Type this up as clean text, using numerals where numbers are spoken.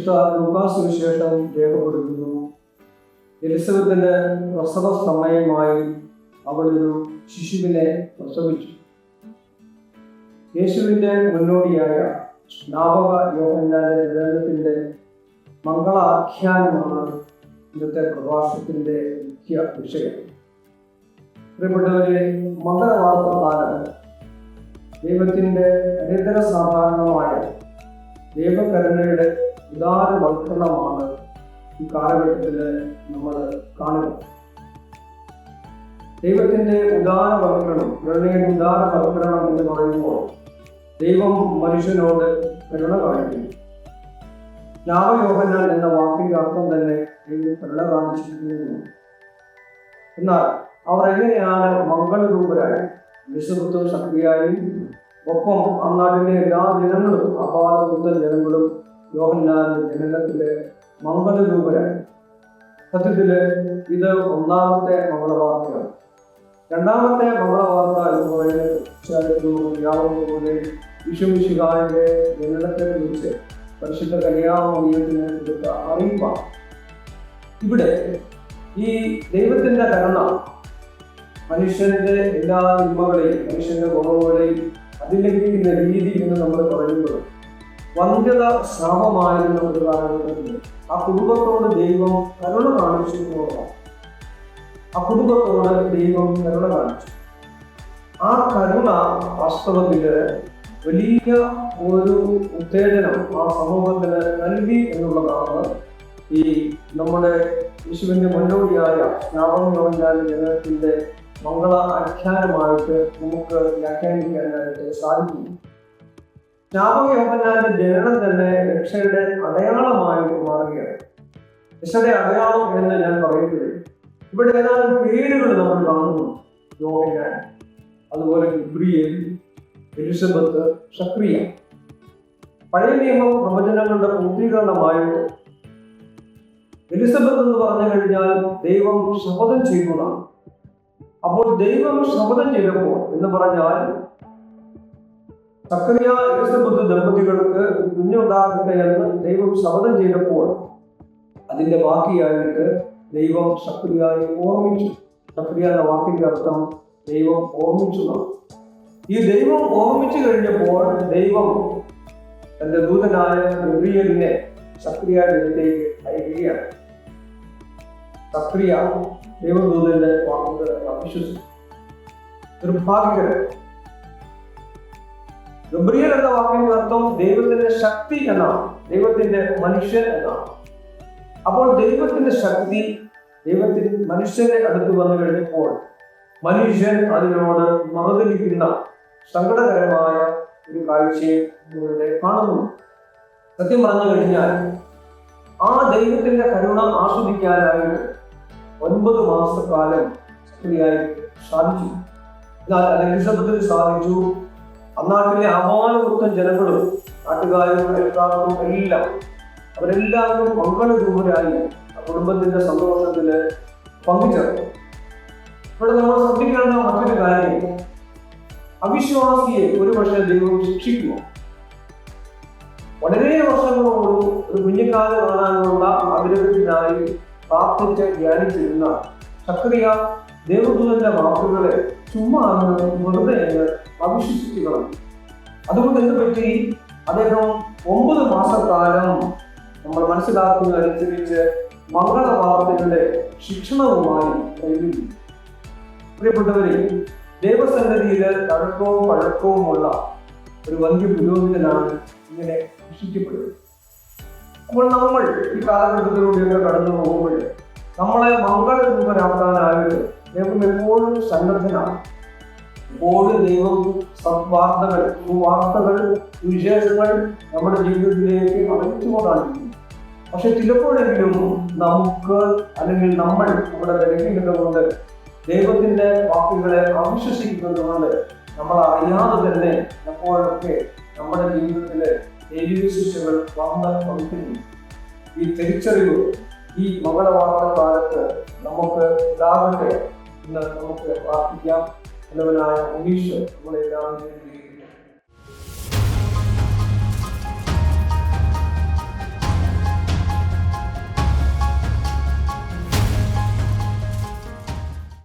Lucas സുവിശേഷം രേഖപ്പെടുത്തുന്നു. എലിസബത്തിന്റെ പ്രസവ സമയമായി അവളൊരു ശിശുവിനെ പ്രസവിച്ചു. യേശുവിന്റെ മുന്നോടിയായ സ്നാപക യോഹന്നാന്റെ ജനനത്തിന്റെ മംഗളാഖ്യാനമാണ് ഇന്നത്തെ പ്രഭാഷണത്തിന്റെ മുഖ്യ വിഷയം. പ്രിയപ്പെട്ടവരെ, മംഗളവാർത്തകാലം ദൈവത്തിന്റെ അനിതര സാധാരണമായ ദൈവകരുണയുടെ ഉദാരവൽക്കരണമാണ് ഈ കാലഘട്ടത്തിൽ നമ്മൾ കാണുന്നത്. ദൈവത്തിന്റെ ഉദാരവൽക്കരണം, കരുണയുടെ ഉദാരവൽക്കരണം എന്ന് പറയുമ്പോൾ ദൈവം മനുഷ്യനോട് കരുണ കാണിക്കുന്നു. സ്നാപകയോഹന്നാൻ എന്ന വാക്കിന്റെ അർത്ഥം തന്നെ ദൈവം കരുണ കാണിച്ചിരിക്കുന്നു. എന്നാൽ അവർ എങ്ങനെയാണ് മംഗളരൂപരായി എലിസബത്തും സക്രിയായും ഒപ്പം അന്നാട്ടിലെ എല്ലാ ജനങ്ങളും അപാലപുത്ര ജനങ്ങളും യോഹന്നാന്റെ ജനനത്തിലെ മംഗളരൂപരായി? സത്യത്തില് ഇത് ഒന്നാമത്തെ മംഗളവാർത്തയാണ്. രണ്ടാമത്തെ മംഗളവാർത്ത എന്ന് പറയുന്നത് വിഷുമിശിഹായുടെ ജനനത്തെ കുറിച്ച് പരിശുദ്ധ കന്യാമറിയത്തിന് കൊടുത്ത അറിയിപ്പാണ്. ഇവിടെ ഈ ദൈവത്തിന്റെ കരുണ മനുഷ്യന്റെ എല്ലാ തിന്മകളെയും മനുഷ്യന്റെ കുറവുകളെയും അതിലംഘിക്കുന്ന രീതി എന്ന് നമ്മൾ പറയുമ്പോൾ വന്ധ്യത ശാപമായിരുന്ന ഒരു കാലഘട്ടത്തിൽ ആ കുടുംബത്തോട് ദൈവം കരുണ കാണിച്ചിട്ടുള്ളതാണ്. ആ കുടുംബത്തോട് ദൈവം കരുണ കാണിച്ചു. ആ കരുണ വാസ്തവത്തില് വലിയ ഒരു ഉത്തേജനം ആ സമൂഹത്തിന് നൽകി എന്നുള്ളതാണ് ഈ നമ്മുടെ യേശുവിന്റെ മുന്നോടിയായ സ്നാപകയോഹന്നാന്റെ ജനനത്തിന്റെ മംഗള ആഖ്യാനമായിട്ട് നമുക്ക് വ്യാഖ്യാനിക്കാനായിട്ട് സാധിക്കും. സ്നാപകയോഹന്നാന്റെ ജനനം തന്നെ രക്ഷയുടെ അടയാളമായിട്ട് മാറുകയാണ്. രക്ഷയുടെ അടയാളം എന്ന് ഞാൻ പറയുന്നത് ഇവിടെ ഏതാനും പേരുകൾ നമ്മൾ കാണുന്നു. യോഹന്നാൻ, അതുപോലെ ഗബ്രിയേൽ, എലിസബത്ത്, സക്രിയ. പഴയ നിയമം പ്രവചനങ്ങളുടെ പൂർത്തീകരണമായിട്ട് എലിസബത്ത് എന്ന് പറഞ്ഞു കഴിഞ്ഞാൽ ദൈവം ശപഥം ചെയ്യുന്നതാണ്. അപ്പോൾ ദൈവം ശപഥം ചെയ്തപ്പോൾ എന്ന് പറഞ്ഞാൽ സക്രിയ എലിസബത്ത് ദമ്പതികൾക്ക് കുഞ്ഞുണ്ടാകട്ടെ എന്ന് ദൈവം ശപഥം ചെയ്തപ്പോൾ അതിന്റെ ബാക്കിയായിട്ട് ദൈവം സക്രിയയെ ഓർമ്മിച്ചു. സക്രിയ എന്ന വാക്കിന്റെ അർത്ഥം ദൈവം ഓർമ്മിച്ചു. ഈ ദൈവം ഓർമ്മിച്ചു കഴിഞ്ഞപ്പോൾ ദൈവം തന്റെ ദൂതനായ ഗബ്രിയേലിനെ സക്രിയയുടെ അടുത്തേക്ക് അയക്കുകയാണ്. സക്രിയ ദൈവദൂതന്റെ വാക്കുകൾ അവിശ്വസിച്ചു. നിർഭാഗ്യകരൻ. ഗബ്രിയേൽ എന്ന വാക്കിന്റെ അർത്ഥം ദൈവത്തിന്റെ ശക്തി എന്നാണ്, ദൈവത്തിന്റെ മനുഷ്യൻ എന്നാണ്. അപ്പോൾ ദൈവത്തിന്റെ ശക്തി ദൈവത്തിന് മനുഷ്യന്റെ അടുത്ത് വന്നു കഴിഞ്ഞപ്പോൾ മനുഷ്യൻ അതിനോട് മറുതലിക്കുന്ന സങ്കടകരമായ ഒരു കാഴ്ചയെ ഇവിടെ കാണുന്നു. സത്യം പറഞ്ഞു കഴിഞ്ഞാൽ ആ ദൈവത്തിന്റെ കരുണ ആസ്വദിക്കാനായിട്ട് 9 മാസക്കാലം സക്രിയയ്ക്ക് സാധിച്ചു. എന്നാൽ എലിസബത്തിന് സാധിച്ചു. അന്നാട്ടിലെ അപാലവൃത്തം ജനങ്ങളും നാട്ടുകാരും അയൽക്കാർക്കും എല്ലാം അവരെല്ലാവരും മംഗളരൂപരായി ആ കുടുംബത്തിന്റെ സന്തോഷത്തില് പങ്കുചേർന്നു. ഇവിടെ നമ്മൾ ശ്രദ്ധിക്കേണ്ട മറ്റൊരു കാര്യം, അവിശ്വാസിയെ ഒരുപക്ഷെ ദൈവം ശിക്ഷിക്കുമോ? വളരെ വർഷങ്ങളോട് ഒരു കുഞ്ഞിക്കാല് കാണാനുള്ള ആഗ്രഹത്തിനായി പ്രാർത്ഥിച്ച് ധ്യാനിച്ചിരുന്ന സക്രിയ ദേവദൂതന്റെ വാക്കുകളെ ചുമ്മാ വെറുതെ അവിശ്വസിച്ചു കളഞ്ഞു. അതുകൊണ്ട് എന്ത് പറ്റി? അദ്ദേഹം 9 മാസക്കാലം നമ്മൾ മനസ്സിലാക്കുന്നതനുസരിച്ച് മംഗളവാർത്തകളുടെ ശിക്ഷണവുമായി കഴിഞ്ഞു. പ്രിയപ്പെട്ടവരെ, ദൈവസന്നിധിയിൽ തഴക്കവും പഴക്കവുമുള്ള ഒരു വലിയ പുരോഹിതനാണ് ഇങ്ങനെ ശിക്ഷിക്കപ്പെടുന്നത്. അപ്പോൾ നമ്മൾ ഈ കാലഘട്ടത്തിലൂടെയൊക്കെ കടന്നു പോകുമ്പോൾ നമ്മളെ മംഗളരൂപരാക്കാനായിട്ട് ദൈവം എപ്പോഴും സന്നദ്ധനാണ്. എപ്പോഴും ദൈവം സദ്വാർത്തകൾ, സുവാർത്തകൾ, വിശേഷങ്ങൾ നമ്മുടെ ജീവിതത്തിലേക്ക് അറിയിച്ചുകൊണ്ടാണ്. പക്ഷെ ചിലപ്പോഴെങ്കിലും നമുക്ക് അല്ലെങ്കിൽ നമ്മൾ നമ്മുടെ ബലഹീനത കൊണ്ട് ദൈവത്തിന്റെ വാക്കുകളെ അവിശ്വസിക്കുന്നത് കൊണ്ട് നമ്മൾ അറിയാതെ തന്നെ എപ്പോഴൊക്കെ നമ്മുടെ ജീവിതത്തിലെ ശിക്ഷകൾ വന്നിരിക്കുന്നു. ഈ തിരിച്ചറിവ് ഈ മംഗളവാർത്ത കാലത്ത് നമുക്ക് ഉണ്ടാകട്ടെ എന്ന് നമുക്ക് പ്രാർത്ഥിക്കാം. നല്ലവനായ ഉണ്ണീശ്വർ നമ്മളെല്ലാം